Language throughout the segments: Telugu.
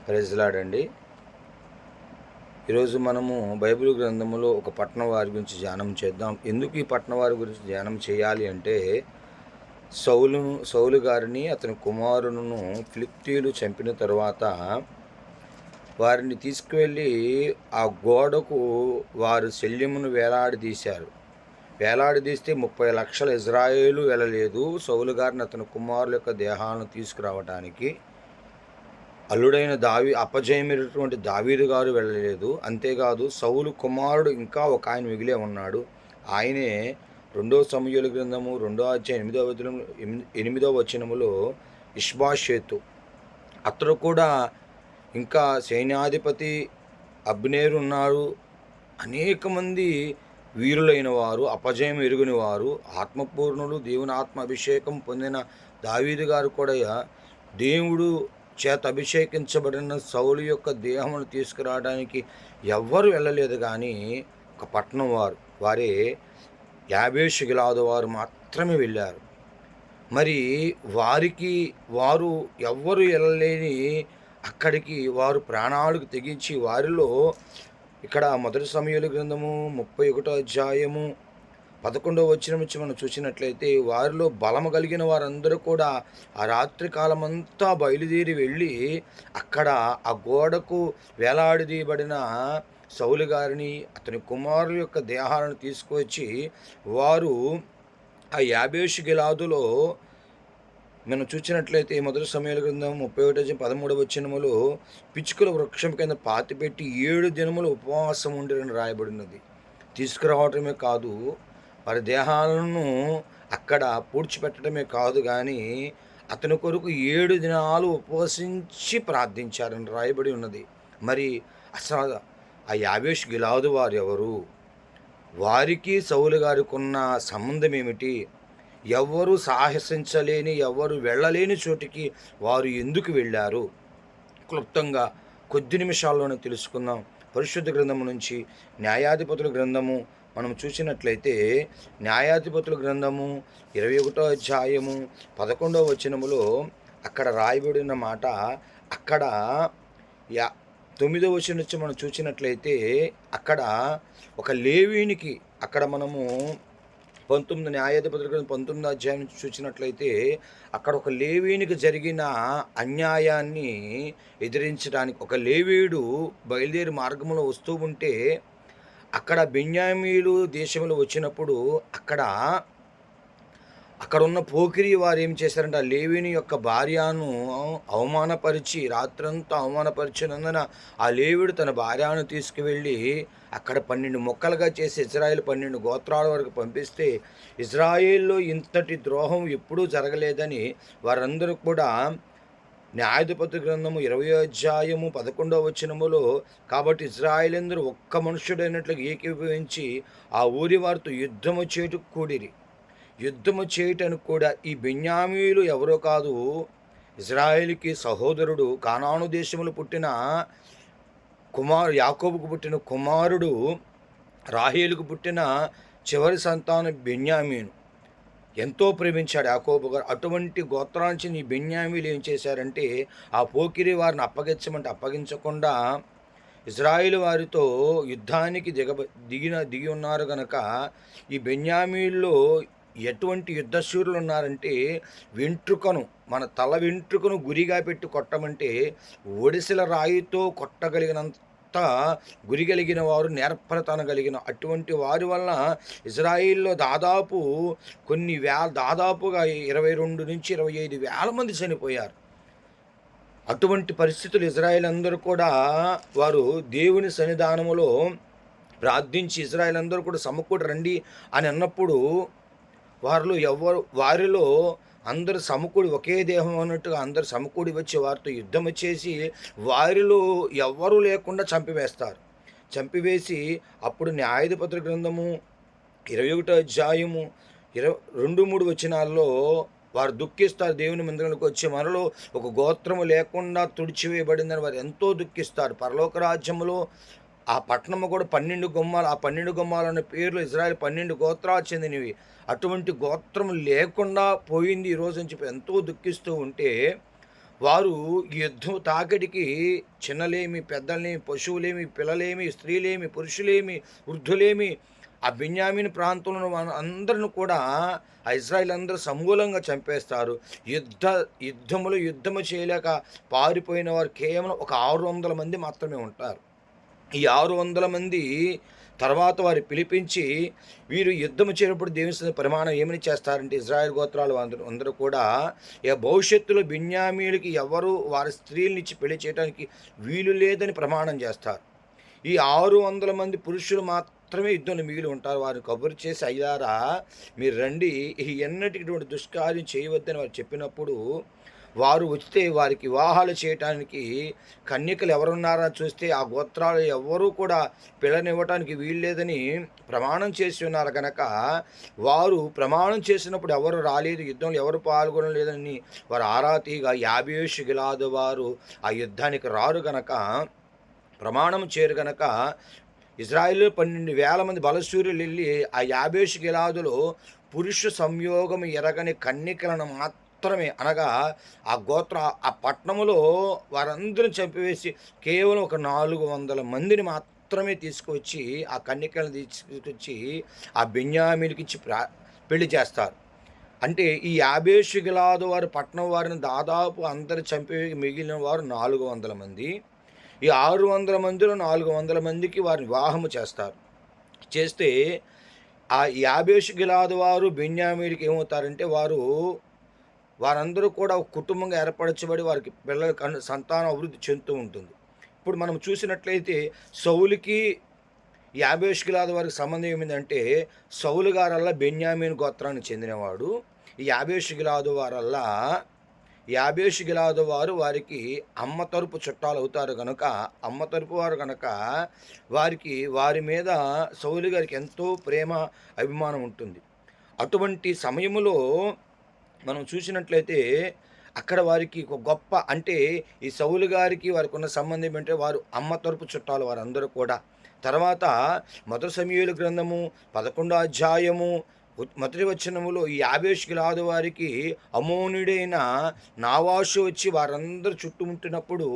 ప్రైజ్ లార్డ్ అండి. ఈరోజు మనము బైబిల్ గ్రంథములో ఒక పట్టణం వారి గురించి ధ్యానం చేద్దాం. ఎందుకు ఈ పట్టణం వారి గురించి ధ్యానం చేయాలి అంటే, సౌలు గారిని అతని కుమారులను ఫిలిష్తీయులు చంపిన తరువాత వారిని తీసుకువెళ్ళి ఆ గోడకు వారు శల్యమును వేలాడదీశారు. వేలాడదీస్తే 30 లక్షల ఇజ్రాయేలు వెళ్ళలేదు సౌలు గారిని అతని కుమారుల యొక్క దేహాలను తీసుకురావటానికి. అల్లుడైన అపజయమైనటువంటి దావీదు గారు వెళ్ళలేదు. అంతేకాదు సౌలు కుమారుడు ఇంకా ఒక ఆయన మిగిలే ఉన్నాడు. ఆయనే 2 సమూయేలు గ్రంథము 2వ అధ్యాయం 8వ వచనములో ఇష్బాషేతు. అతడు కూడా ఇంకా సైన్యాధిపతి అబ్నేరు ఉన్నారు. అనేక మంది వీరులైన వారు, అపజయం ఎరుగని వారు, ఆత్మపూర్ణులు, దేవుని ఆత్మ అభిషేకం పొందిన దావీదు గారు కూడా దేవుడు చేత అభిషేకించబడిన సౌలు యొక్క దేహమును తీసుకురావడానికి ఎవ్వరు వెళ్ళలేదు. కానీ ఒక పట్టణం వారే యాబేషు గిలాదు వారు మాత్రమే వెళ్ళారు. మరి వారు ఎవ్వరు వెళ్ళలేని అక్కడికి వారు ప్రాణాలకు తెగించి వారిలో ఇక్కడ 1 సమూయేలు గ్రంథము 31వ అధ్యాయము 11వ వచనం నుంచి మనం చూసినట్లయితే వారిలో బలము కలిగిన వారందరూ కూడా ఆ రాత్రి కాలమంతా బయలుదేరి వెళ్ళి అక్కడ ఆ గోడకు వేలాడదీయబడిన సౌలు గారిని అతని కుమారుల యొక్క దేహాలను తీసుకువచ్చి వారు ఆ యాబేషు గిలాదులో మనం చూసినట్లయితే 1 సమూయేలు గ్రంథం 31:13 వచనములో పిచ్చుకల వృక్షం కింద పాతిపెట్టి 7 దినములు ఉపవాసం ఉండిరని రాయబడినది. తీసుకురావటమే కాదు, వారి దేహాలను అక్కడ పూడ్చిపెట్టడమే కాదు, కానీ అతని కొరకు 7 దినాలు ఉపవసించి ప్రార్థించారని రాయబడి ఉన్నది. మరి అసలు ఆ యాబేషు గిలాదు వారు ఎవరు? వారికి సౌలు గారికి ఉన్న సంబంధం ఏమిటి? ఎవ్వరు సాహసించలేని, ఎవ్వరు వెళ్ళలేని చోటికి వారు ఎందుకు వెళ్ళారు? క్లుప్తంగా కొద్ది నిమిషాల్లోనే తెలుసుకుందాం. పరిశుద్ధ గ్రంథము నుంచి న్యాయాధిపతుల గ్రంథము మనం చూసినట్లయితే న్యాయాధిపతుల గ్రంథము 21వ అధ్యాయము 11వ వచనములో అక్కడ రాయబడిన మాట, అక్కడ 9వ వచనం నుంచి మనం చూసినట్లయితే అక్కడ ఒక లేవీనికి, అక్కడ మనము 19 న్యాయాధిపతుల గ్రంథం 19వ అధ్యాయం నుంచి చూసినట్లయితే అక్కడ ఒక లేవీనికి జరిగిన అన్యాయాన్ని ఎదిరించడానికి ఒక లేవీయుడు బయలుదేరి మార్గంలో వస్తూ ఉంటే అక్కడ బెన్యామీలు దేశంలో వచ్చినప్పుడు అక్కడ ఉన్న పోకిరి వారు ఏం చేశారంటే ఆ లేవీని యొక్క భార్యను అవమానపరిచి, రాత్రంతా అవమానపరిచినందున ఆ లేవీడు తన భార్యను తీసుకువెళ్ళి అక్కడ 12 ముక్కలుగా చేసి ఇజ్రాయేల్ 12 గోత్రాల వరకు పంపిస్తే ఇజ్రాయేల్లో ఇంతటి ద్రోహం ఎప్పుడూ జరగలేదని వారందరూ కూడా న్యాయాధిపతుల గ్రంథము 20వ అధ్యాయము 11వ వచనములో, కాబట్టి ఇజ్రాయేలందరూ ఒక్క మనుష్యుడైనట్లుగా ఏకీభవించి ఆ ఊరి వారితో యుద్ధము చేయటానికి కూడా ఈ బెన్యామీయులు ఎవరో కాదు, ఇజ్రాయేలుకి సహోదరుడు, కానాను దేశములు పుట్టిన యాకోబుకు పుట్టిన కుమారుడు, రాహేలుకు పుట్టిన చివరి సంతానం బెన్యామీను. ఎంతో ప్రేమించాడు యాకోబు గారు. అటువంటి గోత్రాల నుంచి ఈ బెన్యామీలు ఏం చేశారంటే ఆ పోకిరి వారిని అప్పగించకుండా ఇజ్రాయేలు వారితో యుద్ధానికి దిగి ఉన్నారు గనక ఈ బెన్యామీల్లో ఎటువంటి యుద్ధశూరులు ఉన్నారంటే మన తల వెంట్రుకను గురిగా పెట్టి కొట్టమంటే ఒడిసెల రాయితో కొట్టగలిగినంత గురి కలిగిన వారు, నేర్పరతన కలిగిన అటువంటి వారి వలన ఇజ్రాయిల్లో దాదాపుగా 22 నుంచి 25 వేల మంది చనిపోయారు. అటువంటి పరిస్థితులు ఇజ్రాయేల్ అందరూ కూడా వారు దేవుని సన్నిధానములో ప్రార్థించి ఇజ్రాయేల్ అందరూ కూడా సమకూడి రండి అని అన్నప్పుడు వారిలో అందరు సమకూడి ఒకే దేహం అన్నట్టుగా అందరు సమకూడి వచ్చి వారితో యుద్ధం చేసి వారిలో ఎవ్వరూ లేకుండా చంపివేసి అప్పుడు న్యాయాధిపతుల గ్రంథము 21వ అధ్యాయము 2-3 వచనాల్లో వారు దుఃఖిస్తారు. దేవుని మందిరానికి వచ్చి మనలో ఒక గోత్రము లేకుండా తుడిచివేయబడిందని వారు ఎంతో దుఃఖిస్తారు. పరలోక రాజ్యములో ఆ పట్టణము కూడా 12 గుమ్మాలు, ఆ 12 గుమ్మాలు అనే పేర్లు ఇజ్రాయేల్ 12 గోత్రాలు చెందినవి. అటువంటి గోత్రం లేకుండా పోయింది ఈరోజు అని చెప్పి ఎంతో దుఃఖిస్తూ ఉంటే వారు ఈ యుద్ధం తాకిడికి చిన్నలేమి, పెద్దలేమి, పశువులేమి, పిల్లలేమి, స్త్రీలేమి, పురుషులేమి, వృద్ధులేమి, ఆ బెన్యామీను ప్రాంతంలో అందరిని కూడా ఆ ఇశ్రాయేలు అందరూ సమూలంగా చంపేస్తారు. యుద్ధము చేయలేక పారిపోయిన వారు కేవలం ఒక 600 మంది మాత్రమే ఉంటారు. ఈ 600 మంది తర్వాత వారు పిలిపించి, వీరు యుద్ధము చేయనప్పుడు దేవుని సన్నిధిలో ప్రమాణం ఏమని చేస్తారంటే, ఇశ్రాయేలు గోత్రాలు అందరూ కూడా భవిష్యత్తులో బెన్యామీయులకి ఎవరు వారి స్త్రీలనిచ్చి పెళ్లి చేయడానికి వీలు లేదని ప్రమాణం చేస్తారు. ఈ 600 మంది పురుషులు మాత్రమే యుద్ధంలో మిగిలి ఉంటారు. వారిని కబురు చేసి, అయ్యారా మీరు రండి, ఎన్నటికి ఇటువంటి దుష్కార్యం చేయవద్దని వారు చెప్పినప్పుడు, వారు వస్తే వారికి వివాహాలు చేయటానికి కన్యకలు ఎవరున్నారని చూస్తే ఆ గోత్రాలు ఎవ్వరూ కూడా పిల్లనివ్వటానికి వీల్లేదని ప్రమాణం చేసి ఉన్నారు కనుక, వారు ప్రమాణం చేసినప్పుడు ఎవరు రాలేదు, యుద్ధంలో ఎవరు పాల్గొనలేదని వారు ఆరాతీగా యాబేషు గిలాదు వారు ఆ యుద్ధానికి రారు గనక, ప్రమాణం చేయరు గనక, ఇజ్రాయేలు 12,000 మంది బలశూరులు వెళ్ళి ఆ యాబేషు గిలాదులో పురుష సంయోగం ఎరగని కన్యకలను మాత్రమే, అనగా ఆ గోత్ర ఆ పట్టణములో వారందరిని చంపివేసి కేవలం ఒక 400 మందిని మాత్రమే తీసుకువచ్చి ఆ కన్యకలను తీసుకొచ్చి ఆ బెన్యామీనుకి ఇచ్చి పెళ్లి చేస్తారు. అంటే ఈ యాబేషు గిలాదు వారి పట్టణం వారిని దాదాపు అందరు చంపి మిగిలిన వారు 400 మంది. ఈ 600 మందిలో 400 మందికి వారిని వివాహము చేస్తారు. చేస్తే ఆ యాబేషు గిలాదు వారు బెన్యామీనుకి ఏమవుతారంటే, వారందరూ కూడా ఒక కుటుంబంగా ఏర్పరచబడి వారికి పిల్లల సంతానం అభివృద్ధి చెందుతూ ఉంటుంది. ఇప్పుడు మనం చూసినట్లయితే సౌలుకి యాబేషు గిలాదు వారికి సంబంధం ఏమిటంటే, సౌలు గారల్లా బెన్యామీను గోత్రానికి చెందినవాడు. ఈ యాబేషు గిలాదు వారు వారికి అమ్మ తరపు చుట్టాలు అవుతారు కనుక, అమ్మ తరపు వారు కనుక వారి మీద సౌలు గారికి ఎంతో ప్రేమ అభిమానం ఉంటుంది. అటువంటి సమయంలో మనం చూసినట్లయితే అక్కడ వారికి ఒక గొప్ప, అంటే ఈ సౌలు గారికి వారికి ఉన్న సంబంధం ఏంటంటే, వారు అమ్మ తరపు చుట్టాలు వారందరూ కూడా. తర్వాత మొదటి సమూయేలు గ్రంథము 11వ అధ్యాయము మొదటి వచనములో ఈ యాబేషు గిలాదు వారికి అమ్మోనీయుడైన నావాషు వచ్చి వారందరూ చుట్టుముట్టినప్పుడు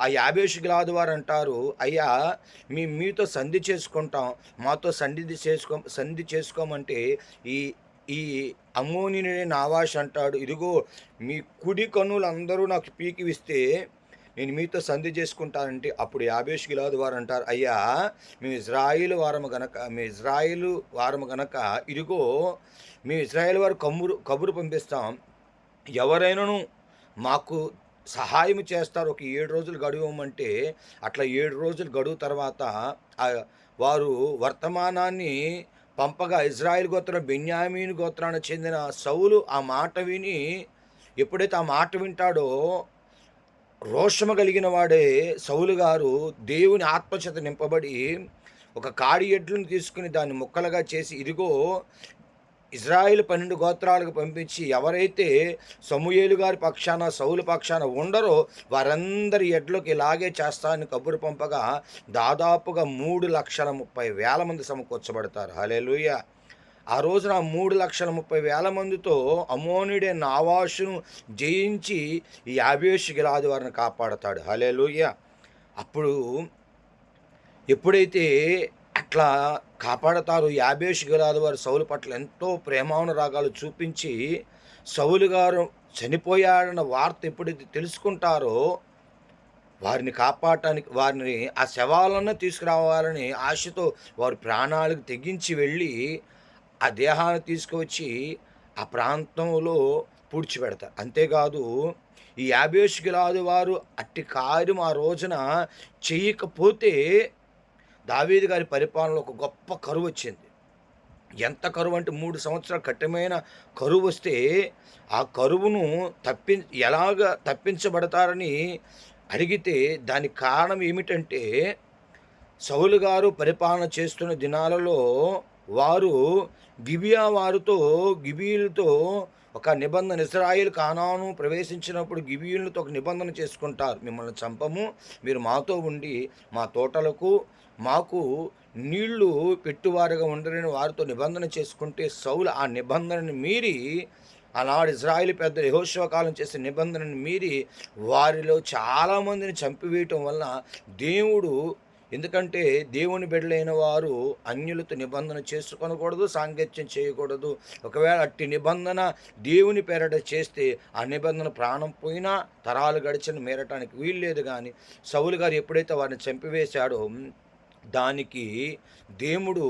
ఆ యాబేషు గిలాదు వారు అంటారు, అయ్యా మీతో సంధి చేసుకుంటాం, మాతో సంధి చేసుకోమంటే ఈ ఈ అమ్మోనీయుడైన నావాషు అంటాడు, ఇదిగో మీ కుడి కన్నులు అందరూ నాకు పీకివిస్తే నేను మీతో సంధి చేసుకుంటానంటే, అప్పుడు యాబేషు గిలాదు వారు అంటారు, అయ్యా మేము ఇజ్రాయేలు వారము గనక ఇదిగో మేము ఇజ్రాయేలు వారు కబురు పంపిస్తాం, ఎవరైనాను మాకు సహాయం చేస్తారు, ఒక 7 రోజులు గడువమంటే అట్లా 7 రోజులు గడువు తర్వాత వారు వర్తమానాన్ని పంపగా ఇజ్రాయేలు గోత్రం బెన్యామీను గోత్రానికి చెందిన సౌలు ఆ మాట విని, ఎప్పుడైతే ఆ మాట వింటాడో రోషము కలిగిన వాడే సౌలు గారు దేవుని ఆత్మచేత నింపబడి ఒక కాడి ఎడ్లను తీసుకుని దాన్ని ముక్కలుగా చేసి, ఇదిగో ఇజ్రాయేలు 12 గోత్రాలకు పంపించి ఎవరైతే సమూయేలు గారి పక్షాన సౌలు పక్షాన ఉండరో వారందరి ఎడ్లకు ఇలాగే చేస్తానని కబురు పంపగా దాదాపుగా 3,30,000 మంది సమకూర్చబడతారు. హల్లెలూయా. ఆ రోజున 3,30,000 మందితో అమ్మోనీయుడే నావాషును జయించి ఈ యాబేషు గిలాదు వారిని కాపాడతాడు. హల్లెలూయా. అప్పుడు ఎప్పుడైతే అట్లా కాపాడతారో యాబేషు గిలాదు వారు సౌలు పట్ల ఎంతో ప్రేమానురాగాలు చూపించి, సౌలు గారు చనిపోయాడన్న వార్త ఎప్పుడైతే తెలుసుకుంటారో వారిని కాపాడటానికి, వారిని ఆ శవాలను తీసుకురావాలని ఆశతో వారు ప్రాణాలకు తెగించి వెళ్ళి ఆ దేహాన్ని తీసుకువచ్చి ఆ ప్రాంతంలో పూడ్చిపెడతారు. అంతేకాదు ఈ యాబేషు గిలాదు వారు అట్టి కార్యం ఆ రోజున చేయకపోతే దావీదు గారి పరిపాలనలో ఒక గొప్ప కరువు వచ్చింది. ఎంత కరువు అంటే 3 సంవత్సరాలు కఠినమైన కరువు వస్తే ఆ కరువును ఎలాగ తప్పించబడతారని అడిగితే దానికి కారణం ఏమిటంటే, సౌలు గారు పరిపాలన చేస్తున్న దినాలలో వారు గిబియులతో ఒక నిబంధన, ఇశ్రాయేలు కానాను ప్రవేశించినప్పుడు గిబియులతో ఒక నిబంధన చేసుకుంటారు, మిమ్మల్ని చంపము, మీరు మాతో ఉండి మా తోటలకు మాకు నీళ్లు పెట్టువారుగా ఉండరని వారితో నిబంధన చేసుకుంటే, సౌలు ఆ నిబంధనని మీరి ఆనాడు ఇజ్రాయేలు పెద్దలు యెహోషువ కాలం చేసిన నిబంధనను మీరి వారిలో చాలామందిని చంపివేయటం వల్ల దేవుడు, ఎందుకంటే దేవుని బిడ్డలైన వారు అన్యులతో నిబంధన చేసుకొనకూడదు, సాంగత్యం చేయకూడదు. ఒకవేళ అట్టి నిబంధన దేవుని పేరట చేస్తే ఆ నిబంధన ప్రాణం పోయినా తరాలు గడిచిన మీరటానికి వీల్లేదు. కానీ సౌలు గారు ఎప్పుడైతే వారిని చంపివేశాడో దానికి దేవుడు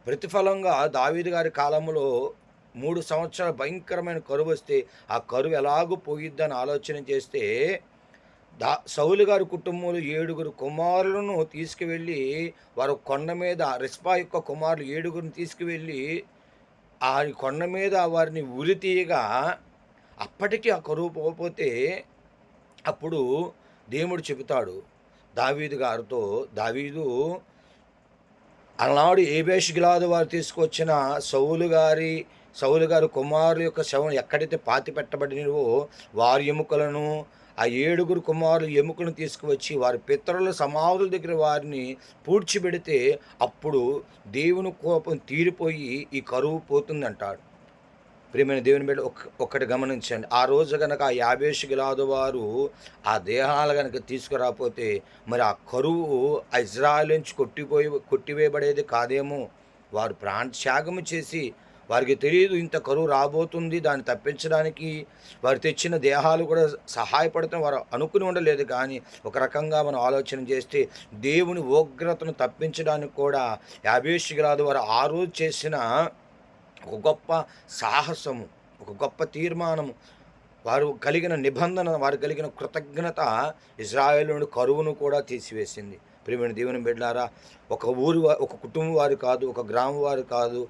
ప్రతిఫలంగా దావీదు గారి కాలంలో 3 సంవత్సరాలు భయంకరమైన కరువు వస్తే ఆ కరువు ఎలాగూ పోయిద్దని ఆలోచన చేస్తే సౌలు గారి కుటుంబంలో 7 కుమారులను తీసుకువెళ్ళి వారు కొండ మీద, రిస్పా యొక్క కుమారులు 7 తీసుకువెళ్ళి ఆ కొండ మీద వారిని ఉరి తీయగా అప్పటికి ఆ కరువు పోకపోతే అప్పుడు దేవుడు చెబుతాడు దావీదు గారితో, దావీదు ఆనాడు ఏబేష్ గిలాదు వారు తీసుకొచ్చిన సౌలు గారి కుమారుల యొక్క శవం ఎక్కడైతే పాతి పెట్టబడినవో వారి ఎముకలను, ఆ 7 కుమారులు ఎముకలను తీసుకువచ్చి వారి పితరుల సమాధుల దగ్గర వారిని పూడ్చిపెడితే అప్పుడు దేవుని కోపం తీరిపోయి ఈ కరువు పోతుందంటాడు. ప్రియమైన దేవుని బిడ్డ ఒక్కటి గమనించండి. ఆ రోజు కనుక ఆ యాబేషు గిలాదు వారు ఆ దేహాలు కనుక తీసుకురాకపోతే మరి ఆ కరువు ఇజ్రాయెల్ నుంచి కొట్టివేయబడేది కాదేమో. వారు ప్రాణత్యాగము చేసి, వారికి తెలియదు ఇంత కరువు రాబోతుంది, దాన్ని తప్పించడానికి వారు తెచ్చిన దేహాలు కూడా సహాయపడుతున్న వారు అనుకుని ఉండలేదు. కానీ ఒక రకంగా మనం ఆలోచన చేస్తే దేవుని ఉగ్రతను తప్పించడానికి కూడా యాబేషు గిలాదు వారు ఆ రోజు చేసిన ఒక గొప్ప సాహసము, ఒక గొప్ప తీర్మానము, వారు కలిగిన నిబంధన, వారు కలిగిన కృతజ్ఞత ఇజ్రాయేలు నుండి కరువును కూడా తీసివేసింది. ప్రియమైన దేవుని బిడ్డలారా, ఒక కుటుంబం వారు కాదు, ఒక గ్రామం వారు కాదు,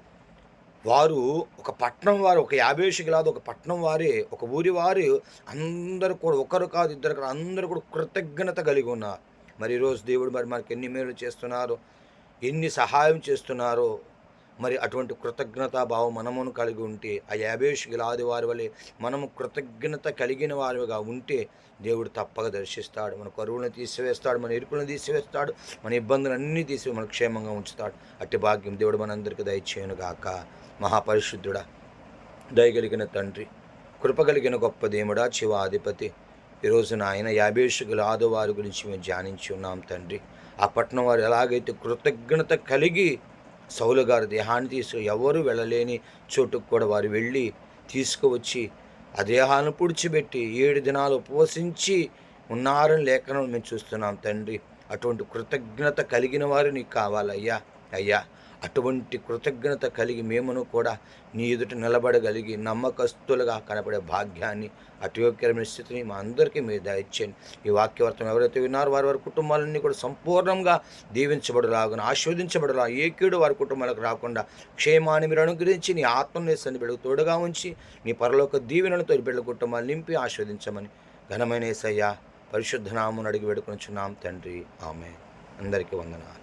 వారు ఒక పట్టణం వారు, ఒక యాబేషు గిలాదు ఒక పట్టణం వారే, ఒక ఊరి వారు అందరూ కూడా, ఒకరు కాదు ఇద్దరు కాదు, అందరూ కూడా కృతజ్ఞత కలిగి ఉన్నారు. మరి ఈరోజు దేవుడు మరి మనకి ఎన్ని మేలు చేస్తున్నారో, ఎన్ని సహాయం చేస్తున్నారో, మరి అటువంటి కృతజ్ఞతా భావం మనమును కలిగి ఉంటే, ఆ యాబేషు గిలాదు వారి వలె మనము కృతజ్ఞత కలిగిన వారిగా ఉంటే దేవుడు తప్పక దర్శిస్తాడు. మన కరువులను తీసివేస్తాడు, మన ఇరుకులను తీసివేస్తాడు, మన ఇబ్బందులన్నీ తీసి మన క్షేమంగా ఉంచుతాడు. అట్టి భాగ్యం దేవుడు మనందరికీ దయచేయునుగాక. మహాపరిశుద్ధుడా, దయగలిగిన తండ్రి, కృపగలిగిన గొప్ప దేవుడా, శివాధిపతి, ఈరోజు నాయన యాబేషు గిలాదు వారి గురించి మేము ధ్యానించి ఉన్నాం తండ్రి. ఆ పట్టణం వారు ఎలాగైతే కృతజ్ఞత కలిగి సౌలు గారి దేహాన్ని ఎవరు వెళ్ళలేని చోటుకు కూడా వారు వెళ్ళి తీసుకువచ్చి ఆ దేహాన్ని పుడిచిపెట్టి 7 దినాలు ఉపవసించి ఉన్నారని లేఖనం మేము చూస్తున్నాం తండ్రి. అటువంటి కృతజ్ఞత కలిగిన వారు నీకు కావాలయ్యా. అయ్యా, అటువంటి కృతజ్ఞత కలిగి మేమును కూడా నీ ఎదుట నిలబడగలిగి నమ్మకస్తులుగా కనపడే భాగ్యాన్ని, అతియోగ్యమైన స్థితిని మా అందరికీ మీరు దయచేయండి. ఈ వాక్యవర్తం ఎవరైతే విన్నారో వారి కుటుంబాలన్నీ కూడా సంపూర్ణంగా దీవించబడలాగున, ఆశీర్వదించబడలా, ఏ కీడు వారి కుటుంబాలకు రాకుండా క్షేమాన్ని మీరు అనుగ్రహించి నీ ఆత్మని సన్నిబిడకు తోడుగా ఉంచి నీ పరలోక దీవెనలతో బిడ్డల కుటుంబాలు నింపి ఆశీర్వదించమని ఘనమైన యేసయ్య పరిశుద్ధ నామమున అడిగి వేడుకొనుచున్నాం తండ్రి. ఆమేన్. అందరికీ వందనాలు.